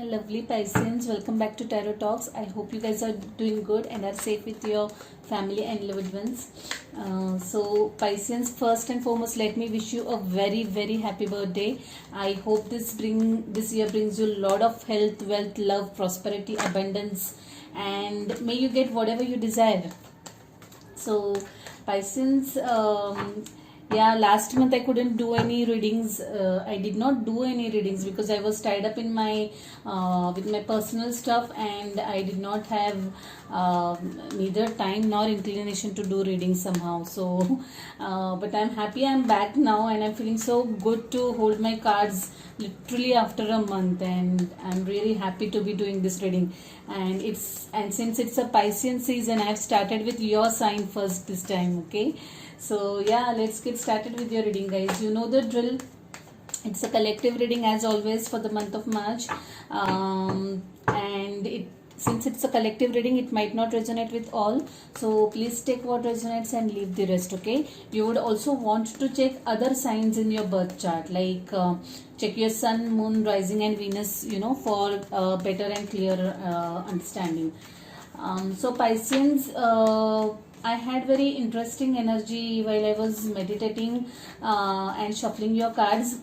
My lovely Pisceans, welcome back to Tarot Talks. I hope you guys are doing good and are safe with your family and loved ones. So, Pisceans, first and foremost, let me wish you a very, very happy birthday. I hope this year brings you a lot of health, wealth, love, prosperity, abundance, and may you get whatever you desire. So, Pisceans, yeah, last month I couldn't do any readings. I did not do any readings because I was tied up in my with my personal stuff, and I did not have neither time nor inclination to do readings somehow. So, but I'm happy I'm back now, and I'm feeling so good to hold my cards literally after a month, and I'm really happy to be doing this reading. And since it's a Piscean season, I've started with your sign first this time. Okay. So yeah, let's get started with your reading, guys. You know the drill. It's a collective reading as always for the month of March, and since it's a collective reading, it might not resonate with all. So please take what resonates and leave the rest. Okay. You would also want to check other signs in your birth chart, like check your sun, moon, rising, and Venus. For better and clearer understanding. So Pisceans. I had very interesting energy while I was meditating and shuffling your cards.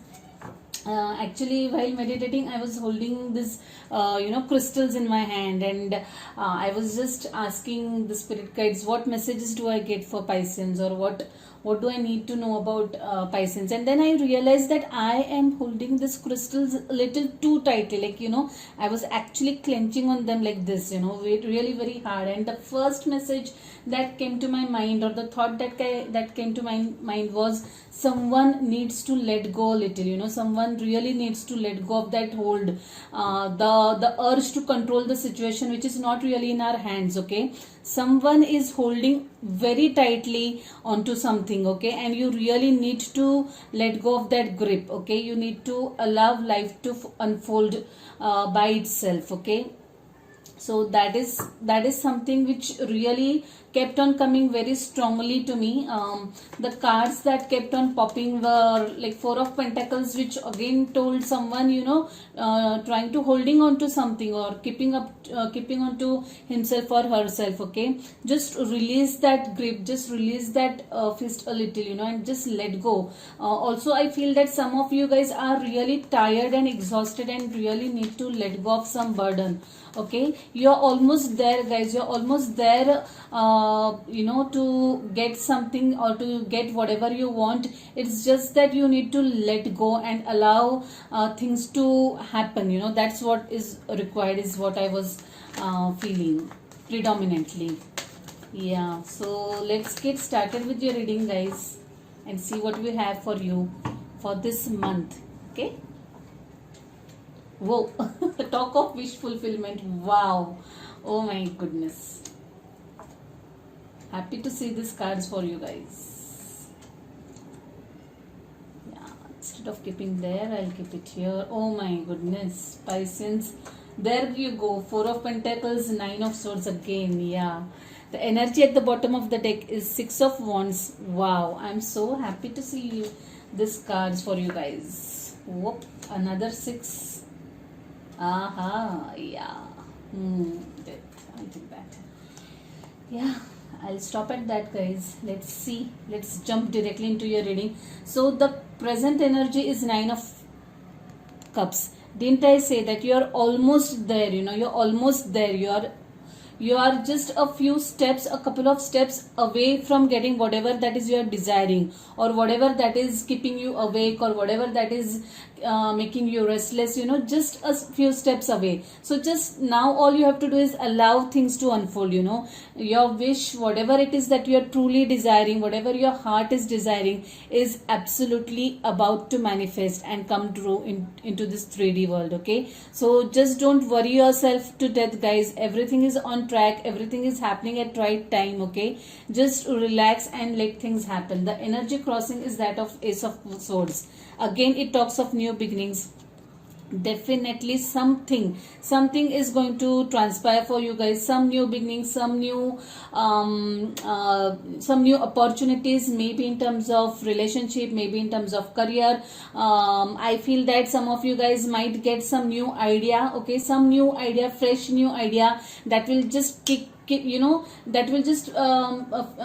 Actually, while meditating, I was holding this crystals in my hand, and I was just asking the spirit guides, what messages do I get for Pisceans, or what do I need to know about Pisceans? And then I realized that I am holding this crystals a little too tightly, I was actually clenching on them like this, really very hard. And the first message that came to my mind, or the thought that came to my mind, was someone needs to let go a little. Someone really needs to let go of that hold, the urge to control the situation, which is not really in our hands. Okay, someone is holding very tightly onto something. Okay, and you really need to let go of that grip. Okay, you need to allow life to unfold by itself. Okay, so that is something which really kept on coming very strongly to me. The cards that kept on popping were like Four of Pentacles, which again told someone, trying to holding on to something, or keeping on to himself or herself. Okay, just release that grip, just release that fist a little, and just let go. Also, I feel that some of you guys are really tired and exhausted and really need to let go of some burden. Okay, you're almost there, guys. You're almost there, to get something or to get whatever you want. It's just that you need to let go and allow things to happen. That's what is required, is what I was feeling predominantly. Yeah, so let's get started with your reading, guys, and see what we have for you for this month. Okay. Whoa, talk of wish fulfillment. Wow. Oh my goodness. Happy to see these cards for you guys. Yeah, instead of keeping there, I'll keep it here. Oh my goodness. Pisceans. There you go. Four of Pentacles, Nine of Swords again. Yeah. The energy at the bottom of the deck is Six of Wands. Wow. I'm so happy to see these cards for you guys. Whoop. Another six. Yeah. I think that. Yeah, I'll stop at that, guys. Let's see. Let's jump directly into your reading. So the present energy is Nine of Cups. Didn't I say that you're almost there? You're almost there. You are just a couple of steps away from getting whatever that is you're desiring, or whatever that is keeping you awake, or whatever that is making you restless, just a few steps away. So just now all you have to do is allow things to unfold. Your wish, whatever it is that you're truly desiring, whatever your heart is desiring, is absolutely about to manifest and come true into this 3D world. Okay, so just don't worry yourself to death, guys. Everything is on track, everything is happening at right time. Okay, just relax and let things happen. The energy crossing is that of Ace of Swords. Again, it talks of new beginnings. definitely something is going to transpire for you guys. Some new beginnings, some new opportunities, maybe in terms of relationship, maybe in terms of career. I feel that some of you guys might get some new idea, okay, some new idea, fresh new idea that will just that will just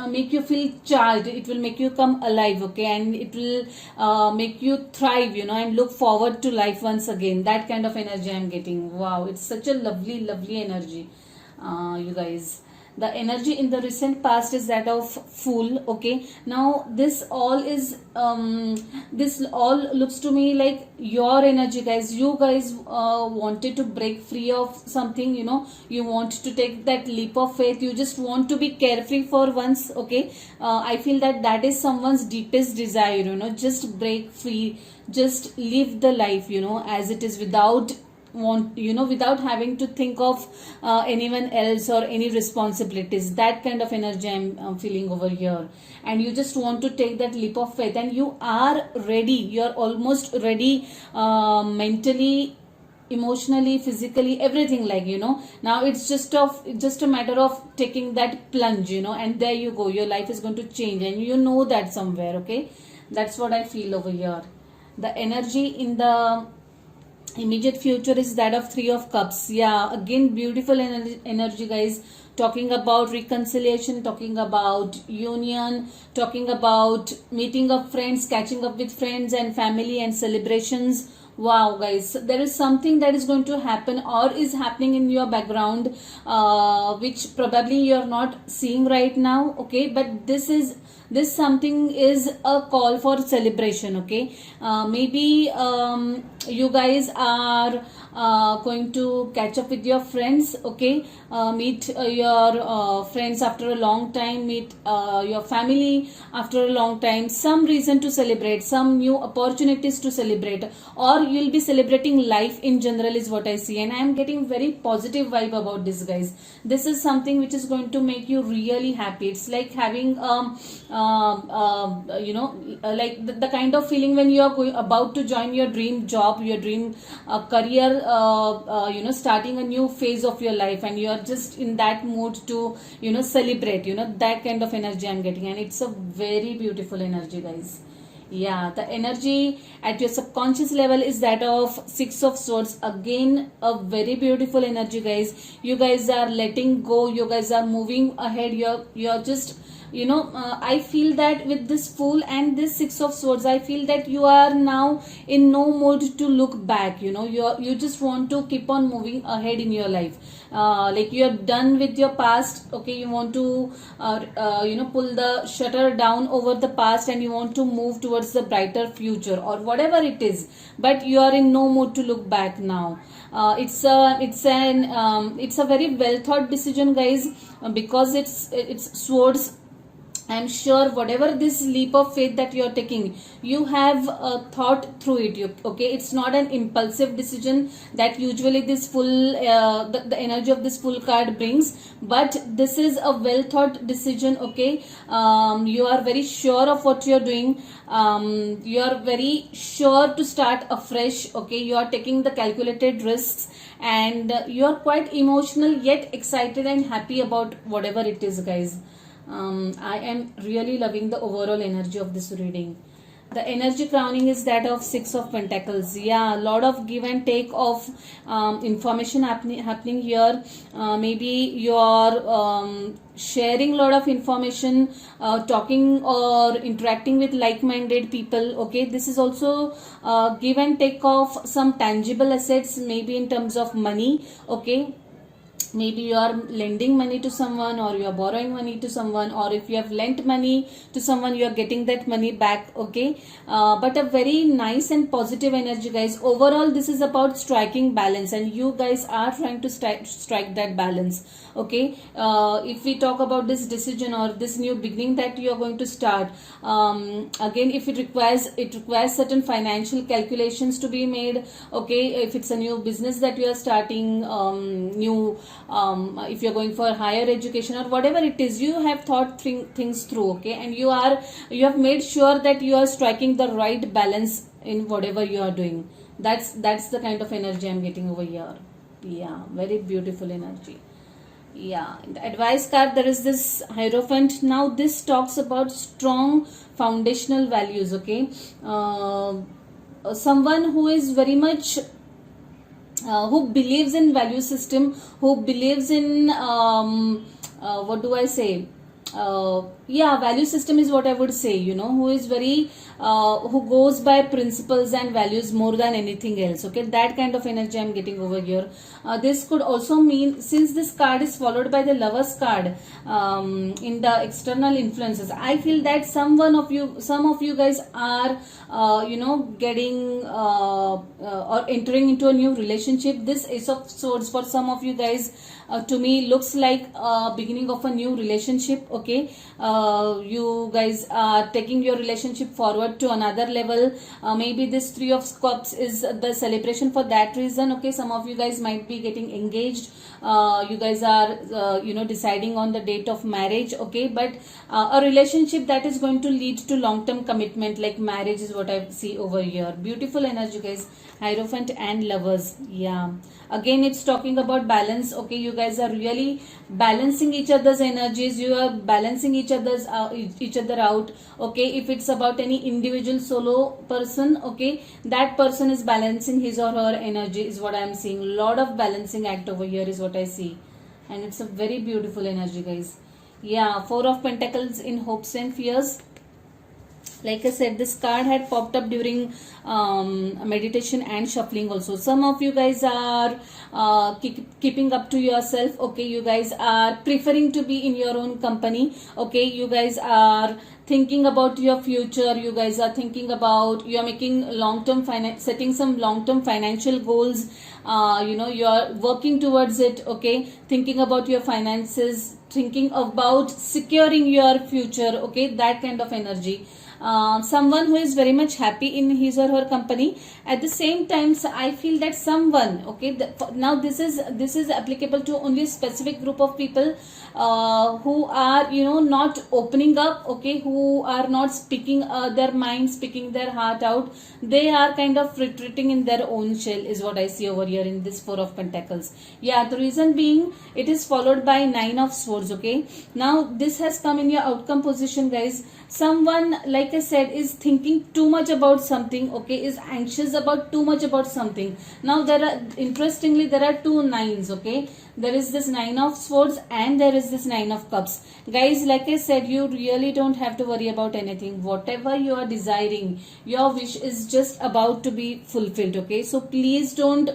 make you feel charged. It will make you come alive, okay, and it will make you thrive, and look forward to life once again. That kind of energy I'm getting. Wow, it's such a lovely energy, you guys. The energy in the recent past is that of Fool, okay. Now this all looks to me like your energy, guys. You guys wanted to break free of something, you want to take that leap of faith. You just want to be carefree for once, okay. I feel that is someone's deepest desire, just break free, just live the life, as it is, without having to think of anyone else or any responsibilities. That kind of energy I'm feeling over here. And you just want to take that leap of faith, and you are ready. You're almost ready, mentally, emotionally, physically, everything, like, now it's just a matter of taking that plunge, and there you go. Your life is going to change, and you know that somewhere, okay. That's what I feel over here. The energy in the immediate future is that of Three of Cups. Yeah, again, beautiful energy, guys. Talking about reconciliation, talking about union, talking about meeting up friends, catching up with friends and family and celebrations. Wow, guys, there is something that is going to happen or is happening in your background, which probably you're not seeing right now, okay. But this something is a call for celebration, okay. Maybe you guys are going to catch up with your friends, okay. Meet your friends after a long time, meet your family after a long time. Some reason to celebrate, some new opportunities to celebrate, or you'll be celebrating life in general, is what I see. And I am getting very positive vibe about this, guys. This is something which is going to make you really happy. It's like having like the kind of feeling when you are about to join your dream job, your dream career, starting a new phase of your life, and you are just in that mood to celebrate. That kind of energy I'm getting, and it's a very beautiful energy, guys. Yeah, the energy at your subconscious level is that of Six of Swords. Again, a very beautiful energy, guys. You guys are letting go. You guys are moving ahead. You're just I feel that with this Fool and this Six of Swords, I feel that you are now in no mood to look back. You just want to keep on moving ahead in your life. Like you're done with your past, okay. You want to pull the shutter down over the past, and you want to move towards the brighter future or whatever it is. But you are in no mood to look back now. It's a very well thought decision, guys, because it's swords. I'm sure whatever this leap of faith that you're taking, you have thought through it. Okay, it's not an impulsive decision that usually this Fool, the energy of this Fool card brings, but this is a well thought decision. Okay, you are very sure of what you're doing. You are very sure to start afresh. Okay, you are taking the calculated risks, and you are quite emotional yet excited and happy about whatever it is, guys. I am really loving the overall energy of this reading. The energy crowning is that of Six of Pentacles. Yeah, a lot of give and take of information happening here. Maybe you are sharing a lot of information, talking or interacting with like-minded people. Okay, this is also give and take of some tangible assets, maybe in terms of money. Okay, maybe you are lending money to someone, or you are borrowing money to someone, or if you have lent money to someone, you are getting that money back. Okay, but a very nice and positive energy, guys. Overall, this is about striking balance, and you guys are trying to strike that balance. Okay, if we talk about this decision or this new beginning that you are going to start, again, if it requires certain financial calculations to be made. Okay, if it's a new business that you are starting, if you're going for higher education or whatever it is, you have thought things through. Okay, and you have made sure that you are striking the right balance in whatever you are doing. That's the kind of energy I'm getting over here. Yeah, very beautiful energy. Yeah, in the advice card there is this Hierophant. Now this talks about strong foundational values. Okay, someone who is very much who believes in value system, who believes in what do I say, yeah, value system is what I would say, who is very who goes by principles and values more than anything else. Okay, that kind of energy I'm getting over here. This could also mean, since this card is followed by the Lovers card in the external influences, I feel that some of you guys are getting or entering into a new relationship. This Ace of Swords for some of you guys to me looks like beginning of a new relationship. Okay, you guys are taking your relationship forward to another level. Maybe this Three of Cups is the celebration for that reason. Okay, some of you guys might be getting engaged. You guys are deciding on the date of marriage. Okay, but a relationship that is going to lead to long-term commitment, like marriage, is what I see over here. Beautiful energy, guys. Hierophant and Lovers. Yeah, again it's talking about balance. Okay, you guys are really balancing each other's energies. You are balancing each other out. Okay, if it's about any individual solo person, okay, that person is balancing his or her energy, is what I am seeing. Lot of balancing act over here is what I see, and it's a very beautiful energy, guys. Yeah, Four of Pentacles in Hopes and Fears. Like I said, this card had popped up during meditation and shuffling also. Some of you guys are keeping up to yourself. Okay, you guys are preferring to be in your own company. Okay, you guys are thinking about your future. You guys are thinking about, you are making long-term setting some long-term financial goals. You are working towards it. Okay, thinking about your finances, thinking about securing your future. Okay, that kind of energy. Someone who is very much happy in his or her company. At the same time, I feel that someone, okay, now this is applicable to only a specific group of people who are not opening up. Okay, who are not speaking their mind, speaking their heart out. They are kind of retreating in their own shell, is what I see over here in this Four of Pentacles. Yeah, the reason being, it is followed by Nine of Swords. Okay, now this has come in your outcome position, guys. Someone, like I said, is thinking too much about something. Okay, is anxious about too much about something. Now interestingly there are two nines. Okay, there is this Nine of Swords and there is this Nine of Cups. Guys, like I said, you really don't have to worry about anything. Whatever you are desiring, your wish is just about to be fulfilled. Okay, so please don't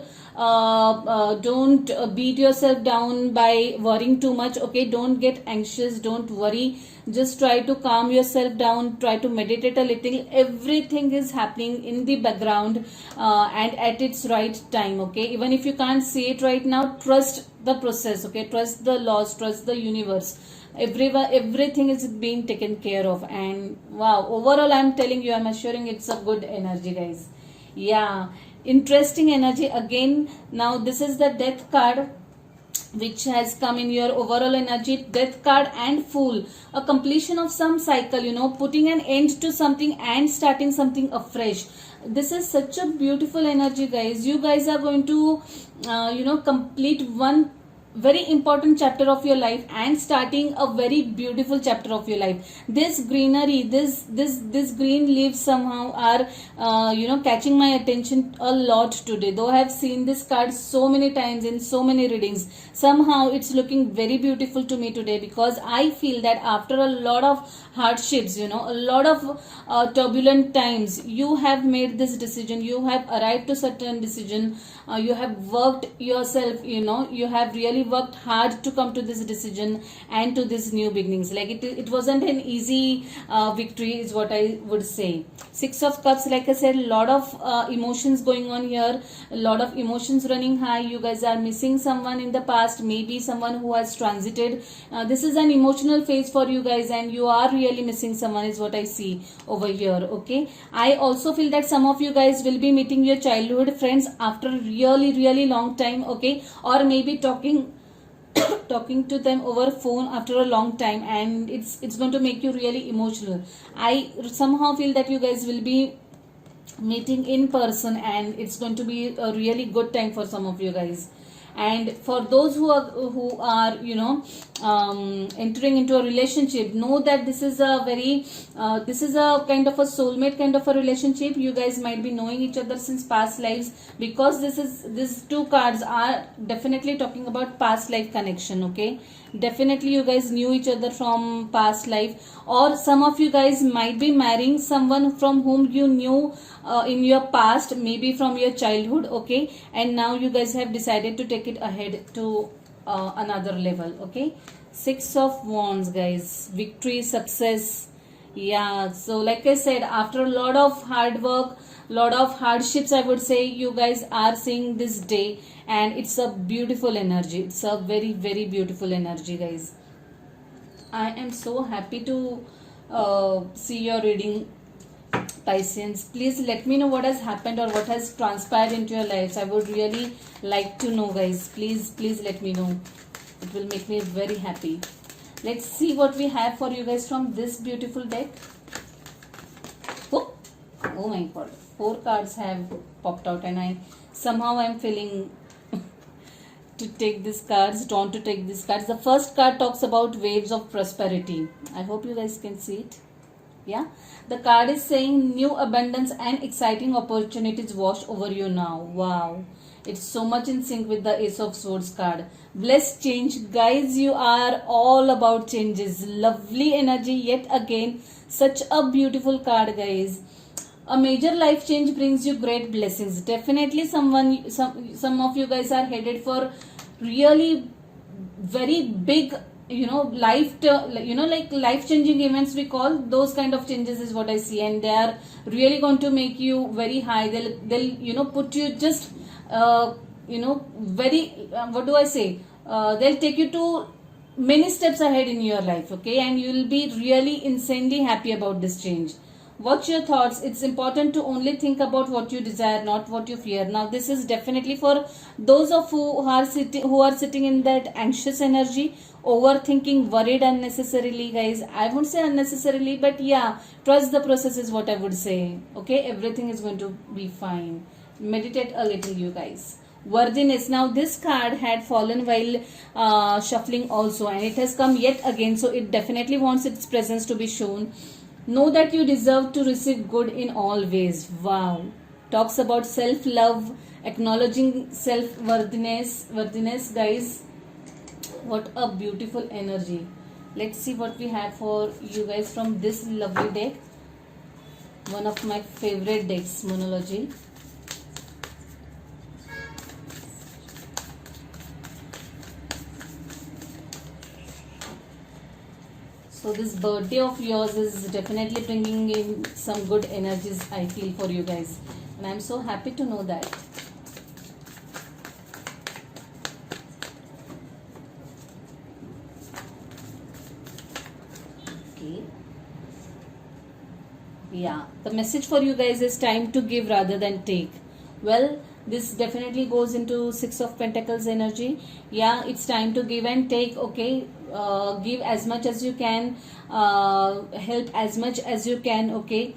beat yourself down by worrying too much. Okay, don't get anxious, don't worry. Just try to calm yourself down, try to meditate a little. Everything is happening in the background and at its right time. Okay, even if you can't see it right now, trust the process. Okay, trust the laws, trust the universe. Everything is being taken care of. And wow, overall I'm telling you, I'm assuring it's a good energy, guys. Yeah, interesting energy again. Now this is the Death card, which has come in your overall energy. Death card and Fool, a completion of some cycle, putting an end to something and starting something afresh. This is such a beautiful energy, guys. You guys are going to complete one very important chapter of your life and starting a very beautiful chapter of your life. This greenery, this green leaves somehow are catching my attention a lot today. Though I have seen this card so many times in so many readings, somehow it's looking very beautiful to me today, because I feel that after a lot of hardships, a lot of turbulent times, you have made this decision, you have arrived to certain decision, you have worked yourself, you have really worked hard to come to this decision and to this new beginnings. Like it wasn't an easy victory, is what I would say. Six of Cups, like I said, a lot of emotions going on here, a lot of emotions running high. You guys are missing someone in the past, maybe someone who has transited. This is an emotional phase for you guys, and you are really missing someone, is what I see over here. Okay, I also feel that some of you guys will be meeting your childhood friends after really long time. Okay, or maybe talking to them over phone after a long time, and it's going to make you really emotional. I somehow feel that you guys will be meeting in person, and it's going to be a really good time for some of you guys. And for those who are entering into a relationship, know that this is a very this is a kind of a soulmate kind of a relationship. You guys might be knowing each other since past lives, because these two cards are definitely talking about past life connection. Okay, definitely you guys knew each other from past life, or some of you guys might be marrying someone from whom you knew in your past, maybe from your childhood. Okay, and now you guys have decided to take it ahead to another level. Okay, 6 of Wands, guys. Victory, success. Yeah, so like I said, after a lot of hard work, lot of hardships, I would say, you guys are seeing this day, and it's a beautiful energy. It's a very, very beautiful energy, guys. I am so happy to see your reading, Pisceans. Please let me know what has happened or what has transpired into your lives. I would really like to know, guys. Please let me know. It will make me very happy. Let's see what we have for you guys from this beautiful deck. Oh my god. 4 cards have popped out, and I'm feeling to take these cards, drawn to take these cards. The first card talks about waves of prosperity. I hope you guys can see it. Yeah, the card is saying new abundance and exciting opportunities wash over you now. Wow, it's so much in sync with the Ace of Swords card. Blessed change, guys. You are all about changes. Lovely energy yet again. Such a beautiful card, guys. A major life change brings you great blessings. Definitely some of you guys are headed for really very big life like life changing events. We call those kind of changes is what I see, and they are really going to make you very high. They'll put you just very what do I say, they'll take you to many steps ahead in your life. Okay, and you will be really insanely happy about this change. Watch your thoughts. It's important to only think about what you desire, not what you fear. Now, this is definitely for those of who are sitting in that anxious energy, overthinking, worried unnecessarily, guys. I won't say unnecessarily, but yeah, trust the process is what I would say. Okay, everything is going to be fine. Meditate a little, you guys. Worthiness. Now, this card had fallen while shuffling also, and it has come yet again. So, it definitely wants its presence to be shown. Know that you deserve to receive good in all ways. Wow. Talks about self-love, acknowledging self-worthiness, guys. What a beautiful energy. Let's see what we have for you guys from this lovely deck. One of my favorite decks, Moonology. So this birthday of yours is definitely bringing in some good energies, I feel, for you guys. And I'm so happy to know that. Okay. Yeah, the message for you guys is time to give rather than take. Well, this definitely goes into 6 of Pentacles energy. Yeah, it's time to give and take. Okay, give as much as you can, help as much as you can. Okay,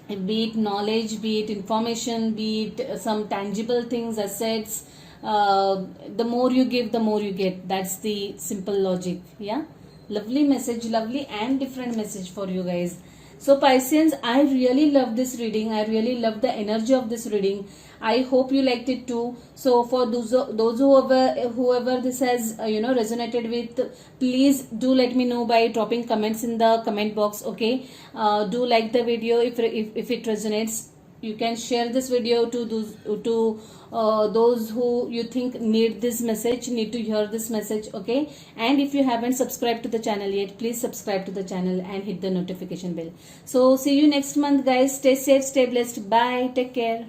be it knowledge, be it information, be it some tangible things, assets. The more you give, the more you get. That's the simple logic. Yeah, lovely message, lovely and different message for you guys. So Pisceans, I really love this reading. I really love the energy of this reading. I hope you liked it too. So for those whoever this has resonated with, please do let me know by dropping comments in the comment box. Okay, do like the video if it resonates. You can share this video to those who you think need this message, need to hear this message. Okay, and if you haven't subscribed to the channel yet, please subscribe to the channel and hit the notification bell. So see you next month, guys. Stay safe, stay blessed. Bye, take care.